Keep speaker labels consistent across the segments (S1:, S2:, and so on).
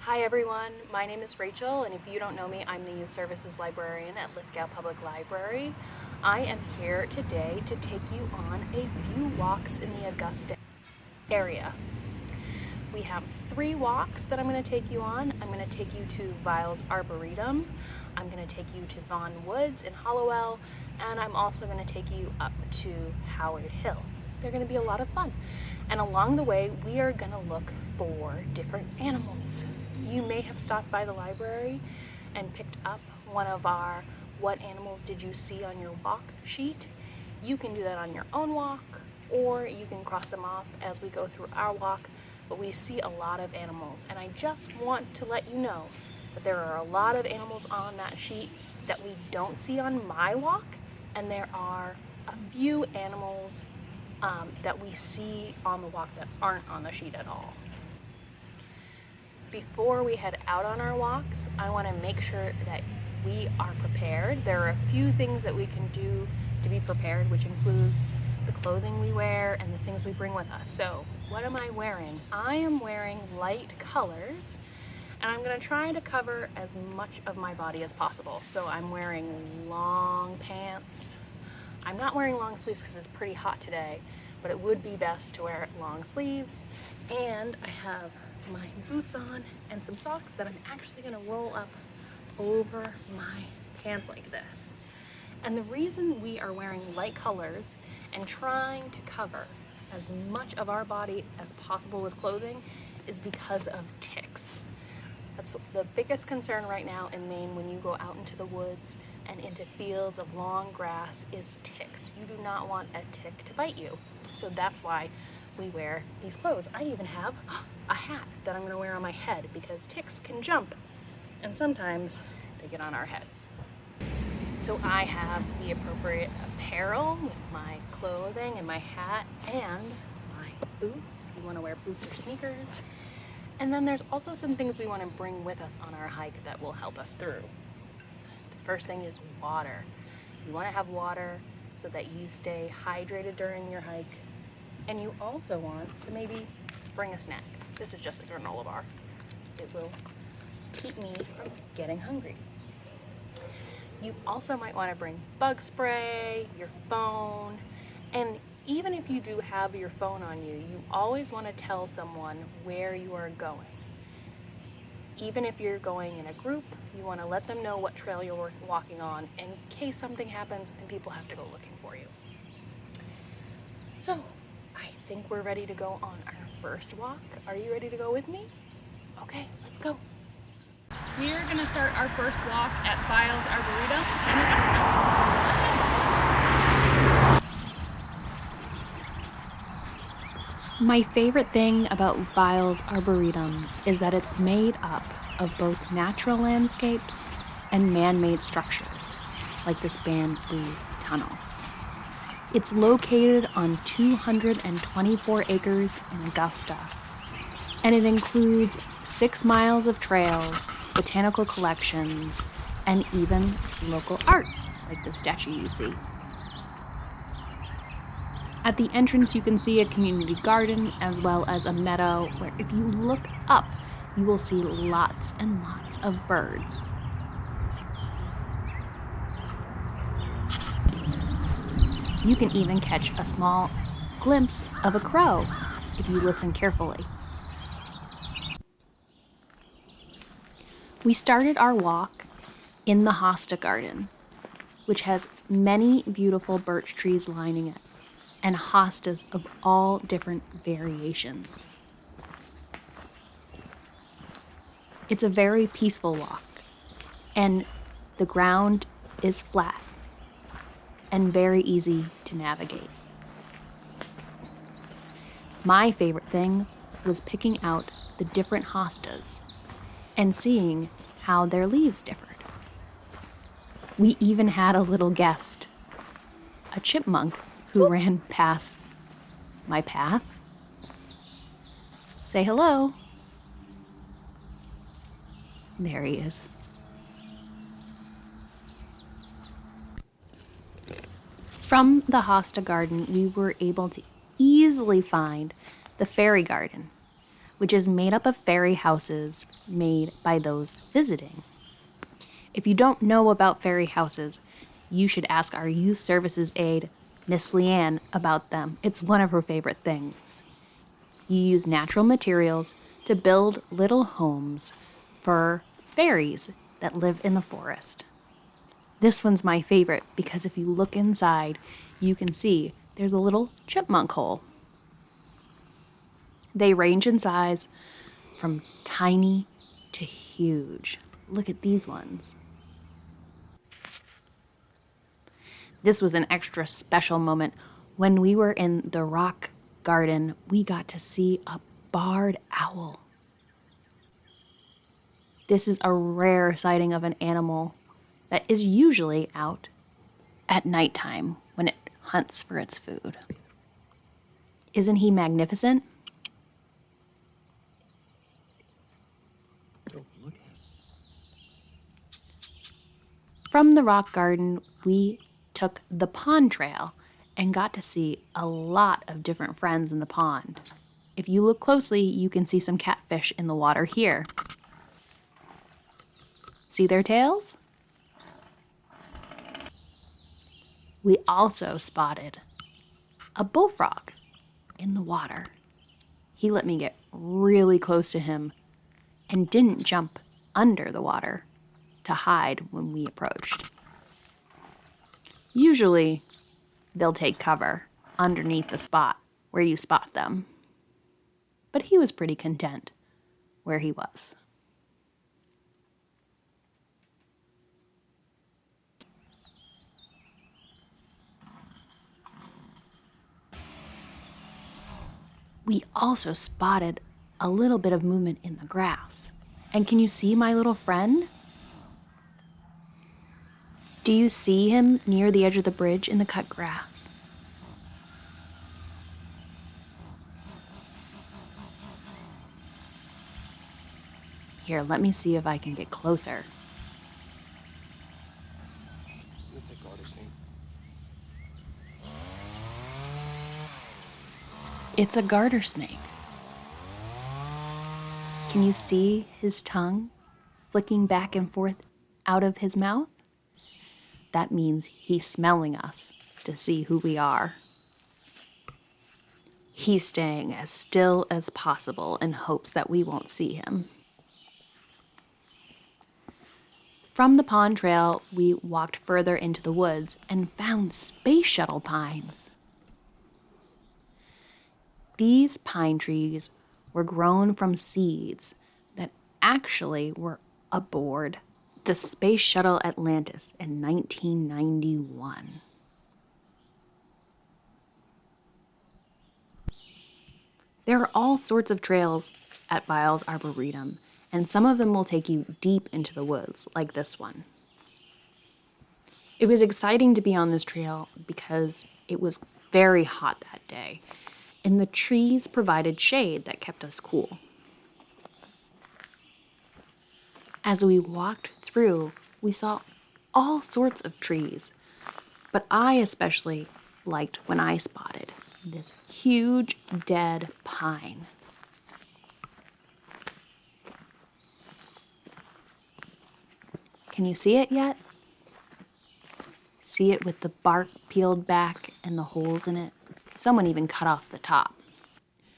S1: Hi everyone, my name is Rachel, and if you don't know me, I'm the Youth Services Librarian at Lithgow Public Library. I am here today to take you on a few walks in the Augusta area. We have 3 walks that I'm going to take you on. I'm going to take you to Vile's Arboretum, I'm going to take you to Vaughan Woods in Hollowell, and I'm also going to take you up to Howard Hill. They're going to be a lot of fun. And along the way, we are going to look for different animals. You may have stopped by the library and picked up one of our "What animals did you see on your walk" sheet. You can do that on your own walk, or you can cross them off as we go through our walk, but we see a lot of animals. And I just want to let you know that there are a lot of animals on that sheet that we don't see on my walk, and there are a few animals that we see on the walk that aren't on the sheet at all. Before we head out on our walks, I want to make sure that we are prepared. There are a few things that we can do to be prepared, which includes the clothing we wear and the things we bring with us. So, what am I wearing? I am wearing light colors, and I'm going to try to cover as much of my body as possible. So I'm wearing long pants. I'm not wearing long sleeves because it's pretty hot today, but it would be best to wear long sleeves. And I have my boots on and some socks that I'm actually going to roll up over my pants like this. And the reason we are wearing light colors and trying to cover as much of our body as possible with clothing is because of ticks. That's the biggest concern right now in Maine when you go out into the woods and into fields of long grass is ticks. You do not want a tick to bite you. So that's why we wear these clothes. I even have a hat that I'm going to wear on my head because ticks can jump and sometimes they get on our heads. So I have the appropriate apparel with my clothing and my hat and my boots. You want to wear boots or sneakers. And then there's also some things we want to bring with us on our hike that will help us through. The first thing is water. You want to have water so that you stay hydrated during your hike. And you also want to maybe bring a snack. This is just a granola bar. It will keep me from getting hungry. You also might want to bring bug spray, your phone, and even if you do have your phone on you, you always want to tell someone where you are going. Even if you're going in a group, you want to let them know what trail you're walking on in case something happens and people have to go looking for you. So, I think we're ready to go on our first walk. Are you ready to go with me? Okay, let's go. We're going to start our first walk at Vile's Arboretum in Augusta. My favorite thing about Vile's Arboretum is that it's made up of both natural landscapes and man-made structures, like this bamboo tunnel. It's located on 224 acres in Augusta, and it includes 6 miles of trails, botanical collections, and even local art, like the statue you see. At the entrance, you can see a community garden as well as a meadow where if you look up, you will see lots and lots of birds. You can even catch a small glimpse of a crow if you listen carefully. We started our walk in the hosta garden, which has many beautiful birch trees lining it, and hostas of all different variations. It's a very peaceful walk, and the ground is flat and very easy to navigate. My favorite thing was picking out the different hostas and seeing how their leaves differed. We even had a little guest, a chipmunk who ran past my path. Say hello. There he is. From the hosta garden, we were able to easily find the fairy garden, which is made up of fairy houses made by those visiting. If you don't know about fairy houses, you should ask our youth services aide, Miss Leanne, about them. It's one of her favorite things. You use natural materials to build little homes for fairies that live in the forest. This one's my favorite because if you look inside, you can see there's a little chipmunk hole. They range in size from tiny to huge. Look at these ones. This was an extra special moment. When we were in the rock garden, we got to see a barred owl. This is a rare sighting of an animal that is usually out at nighttime when it hunts for its food. Isn't he magnificent? From the rock garden, we took the pond trail and got to see a lot of different friends in the pond. If you look closely, you can see some catfish in the water here. See their tails? We also spotted a bullfrog in the water. He let me get really close to him and didn't jump under the water to hide when we approached. Usually, they'll take cover underneath the spot where you spot them. But he was pretty content where he was. We also spotted a little bit of movement in the grass. And can you see my little friend? Do you see him near the edge of the bridge in the cut grass? Here, let me see if I can get closer.
S2: It's a garter snake.
S1: It's a garter snake. Can you see his tongue flicking back and forth out of his mouth? That means he's smelling us to see who we are. He's staying as still as possible in hopes that we won't see him. From the pond trail, we walked further into the woods and found space shuttle pines. These pine trees were grown from seeds that actually were aboard the Space Shuttle Atlantis in 1991. There are all sorts of trails at Biles Arboretum, and some of them will take you deep into the woods, like this one. It was exciting to be on this trail because it was very hot that day, and the trees provided shade that kept us cool. As we walked through, we saw all sorts of trees, but I especially liked when I spotted this huge dead pine. Can you see it yet? See it with the bark peeled back and the holes in it? Someone even cut off the top.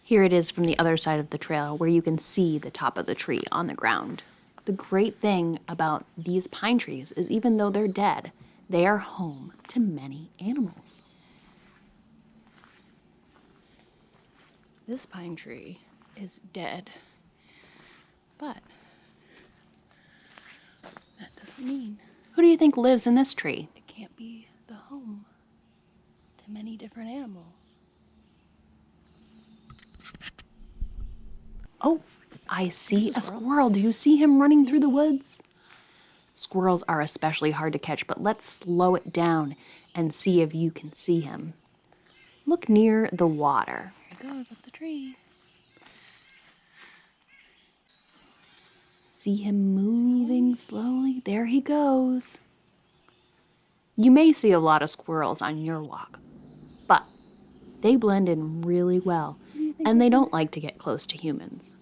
S1: Here it is from the other side of the trail where you can see the top of the tree on the ground. The great thing about these pine trees is even though they're dead, they are home to many animals. This pine tree is dead, but that doesn't mean. Who do you think lives in this tree? It can't be the home to many different animals. Oh, I see a squirrel. Do you see him running through the woods? Squirrels are especially hard to catch, but let's slow it down and see if you can see him. Look near the water. There he goes up the tree. See him moving slowly? There he goes. You may see a lot of squirrels on your walk, but they blend in really well, and they don't like to get close to humans.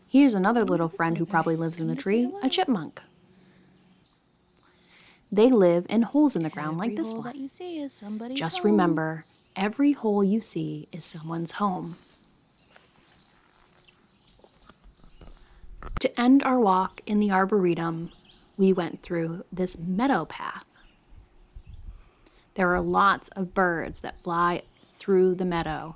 S1: Here's another little friend who probably lives in the tree, a chipmunk. They live in holes in the ground like this one. Just remember, every hole you see is someone's home. To end our walk in the Arboretum, we went through this meadow path. There are lots of birds that fly through the meadow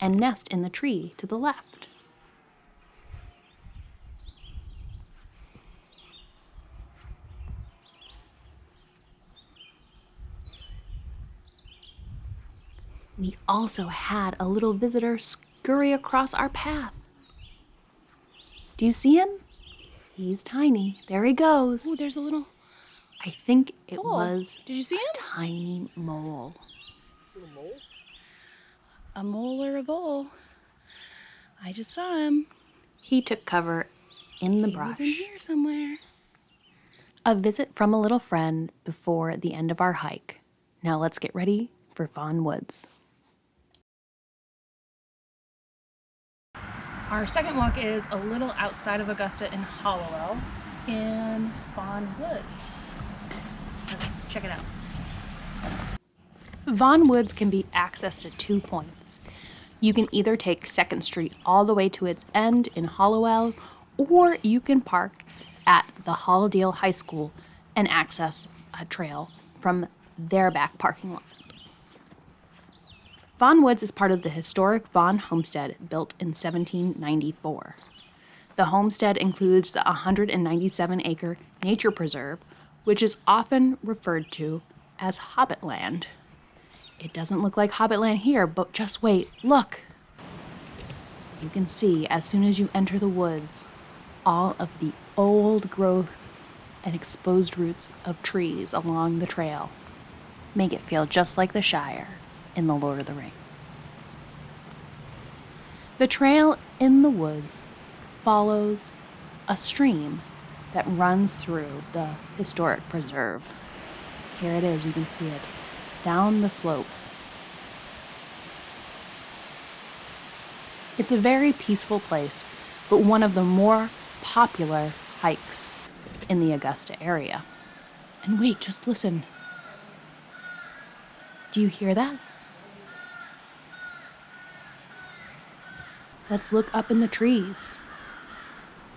S1: and nest in the tree to the left. We also had a little visitor scurry across our path. Do you see him? He's tiny. There he goes.
S3: Oh, there's a little...
S1: I think it
S3: Mole.
S1: was
S3: Did you see him?
S1: a tiny mole.
S2: Little mole?
S3: A mole or a vole. I just saw him.
S1: He took cover in the
S3: He
S1: brush.
S3: was in here somewhere.
S1: A visit from a little friend before the end of our hike. Now let's get ready for Vaughan Woods. Our second walk is a little outside of Augusta in Hollowell in Vaughan Woods. Let's check it out. Vaughan Woods can be accessed at 2 points. You can either take 2nd Street all the way to its end in Hollowell, or you can park at the Halldale High School and access a trail from their back parking lot. Vaughan Woods is part of the historic Vaughan Homestead built in 1794. The homestead includes the 197-acre nature preserve, which is often referred to as Hobbitland. It doesn't look like Hobbitland here, but just wait, look! You can see, as soon as you enter the woods, all of the old growth and exposed roots of trees along the trail make it feel just like the Shire in The Lord of the Rings. The trail in the woods follows a stream that runs through the historic preserve. Here it is, you can see it, down the slope. It's a very peaceful place, but one of the more popular hikes in the Augusta area. And wait, just listen. Do you hear that? Let's look up in the trees.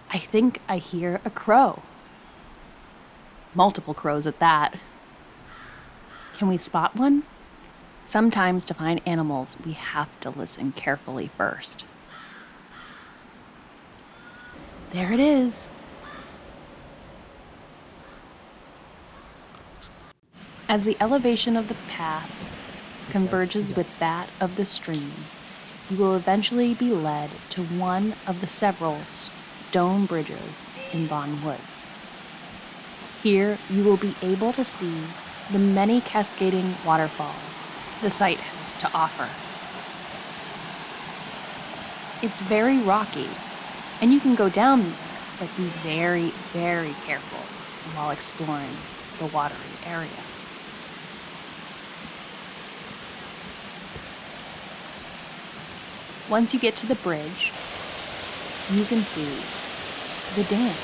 S1: I think I hear a crow. Multiple crows at that. Can we spot one? Sometimes to find animals, we have to listen carefully first. There it is. As the elevation of the path converges with that of the stream, you will eventually be led to one of the several stone bridges in Vaughan Woods. Here, you will be able to see the many cascading waterfalls the site has to offer. It's very rocky, and you can go down, but be very, very careful while exploring the watery area. Once you get to the bridge, you can see the dam.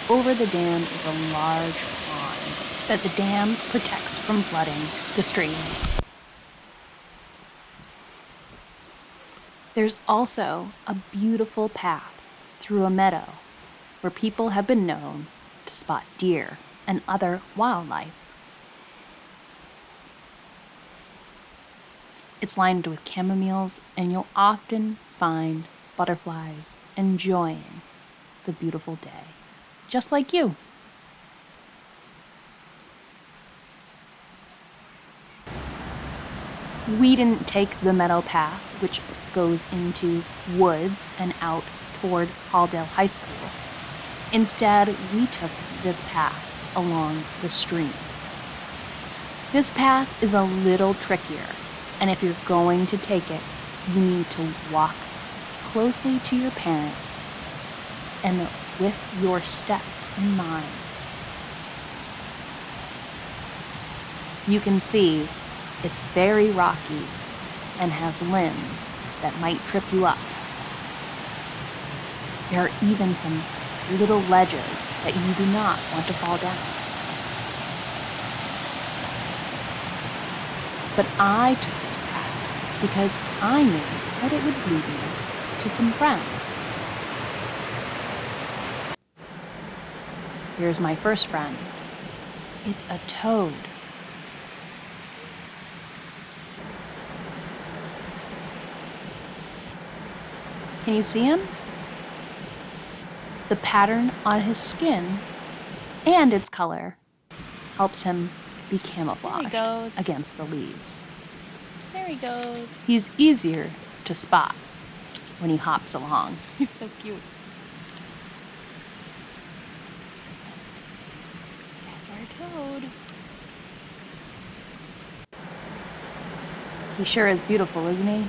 S1: Over the dam is a large pond that the dam protects from flooding the stream. There's also a beautiful path through a meadow where people have been known to spot deer and other wildlife. It's lined with camomiles, and you'll often find butterflies enjoying the beautiful day, just like you. We didn't take the meadow path, which goes into woods and out toward Halldale High School. Instead, we took this path along the stream. This path is a little trickier, and if you're going to take it, you need to walk closely to your parents and with your steps in mind. You can see it's very rocky and has limbs
S3: that might trip you up. There are even some little ledges that you do not want to fall down. But I took this path because I knew that it would lead me to some friends. Here's my first friend. It's a toad. Can you see him? The pattern on his skin and its color helps him be camouflaged against the leaves.
S1: There he goes.
S3: He's easier to spot when he hops along.
S1: He's so cute. That's our toad.
S3: He sure is beautiful, isn't he?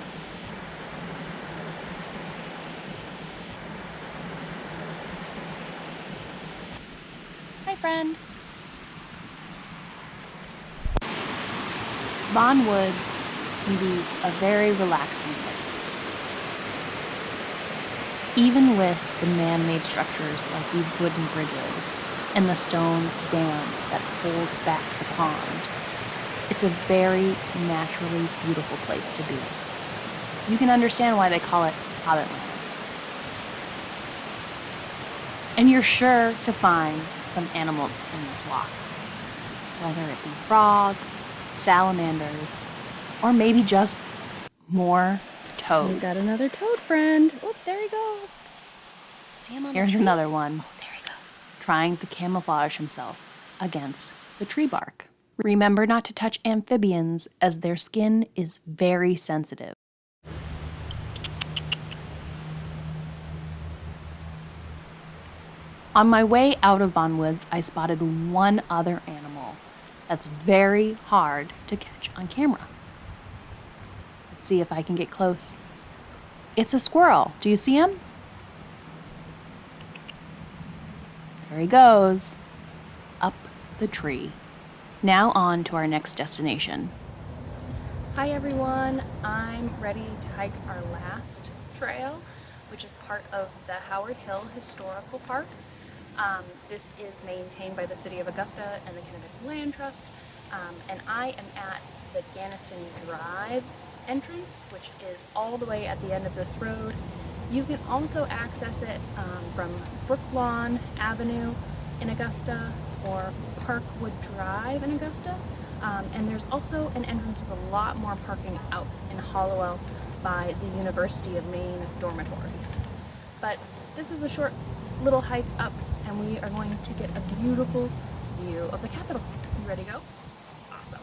S1: Hi, friend.
S3: Vaughan Woods can be a very relaxing place. Even with the man-made structures like these wooden bridges and the stone dam that holds back the pond, it's a very naturally beautiful place to be. You can understand why they call it Hobbitland. And you're sure to find some animals in this walk, whether it be frogs, salamanders, or maybe just more toads.
S1: We've got another toad friend. Oh, there he goes. See him on the
S3: Here's
S1: tree?
S3: another one,
S1: Oh, there he goes.
S3: trying to camouflage himself against the tree bark. Remember not to touch amphibians, as their skin is very sensitive. On my way out of Vaughan Woods, I spotted one other animal that's very hard to catch on camera. Let's see if I can get close. It's a squirrel. Do you see him? There he goes, up the tree. Now on to our next destination.
S1: Hi everyone, I'm ready to hike our last trail, which is part of the Howard Hill Historical Park. This is maintained by the City of Augusta and the Kennebec Land Trust, and I am at the Ganniston Drive entrance, which is all the way at the end of this road. You can also access it from Brooklawn Avenue in Augusta or Parkwood Drive in Augusta. And there's also an entrance with a lot more parking out in Hollowell by the University of Maine dormitories. But this is a short little hike up, and we are going to get a beautiful view of the Capitol. You ready to go? Awesome.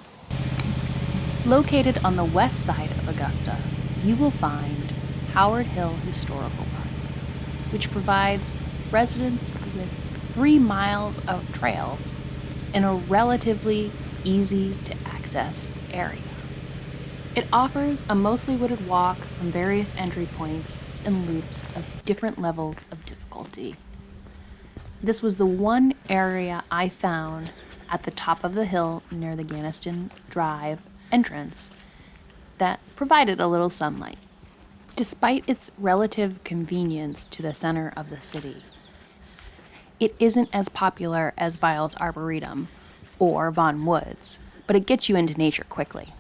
S3: Located on the west side of Augusta, you will find Howard Hill Historical Park, which provides residents with 3 miles of trails in a relatively easy to access area. It offers a mostly wooded walk from various entry points and loops of different levels of difficulty. This was the one area I found at the top of the hill near the Ganniston Drive entrance that provided a little sunlight. Despite its relative convenience to the center of the city, it isn't as popular as Vile's Arboretum or Vaughan Woods, but it gets you into nature quickly.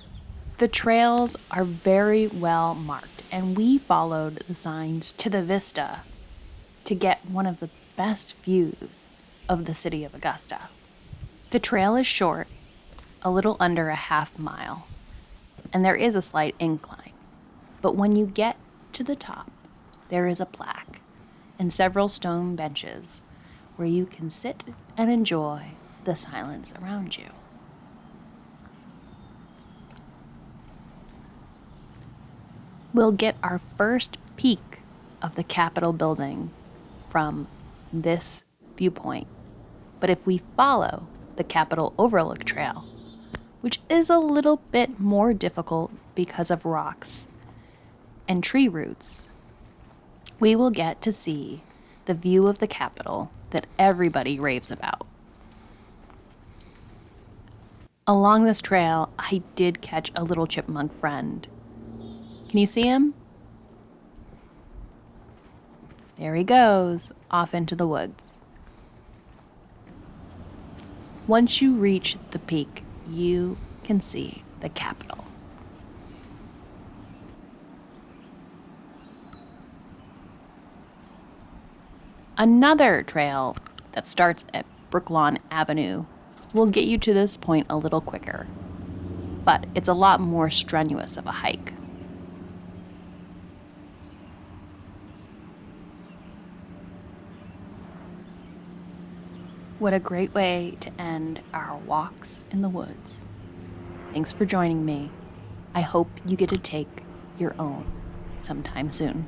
S3: The trails are very well marked, and we followed the signs to the vista to get one of the best views of the city of Augusta. The trail is short, a little under a half mile, and there is a slight incline. But when you get to the top, there is a plaque and several stone benches where you can sit and enjoy the silence around you. We'll get our first peek of the Capitol building from this viewpoint. But if we follow the Capitol Overlook Trail, which is a little bit more difficult because of rocks and tree roots, we will get to see the view of the Capitol that everybody raves about. Along this trail, I did catch a little chipmunk friend. Can you see him? There he goes, off into the woods. Once you reach the peak, you can see the Capitol. Another trail that starts at Brooklawn Avenue will get you to this point a little quicker, but it's a lot more strenuous of a hike. What a great way to end our walks in the woods. Thanks for joining me. I hope you get to take your own sometime soon.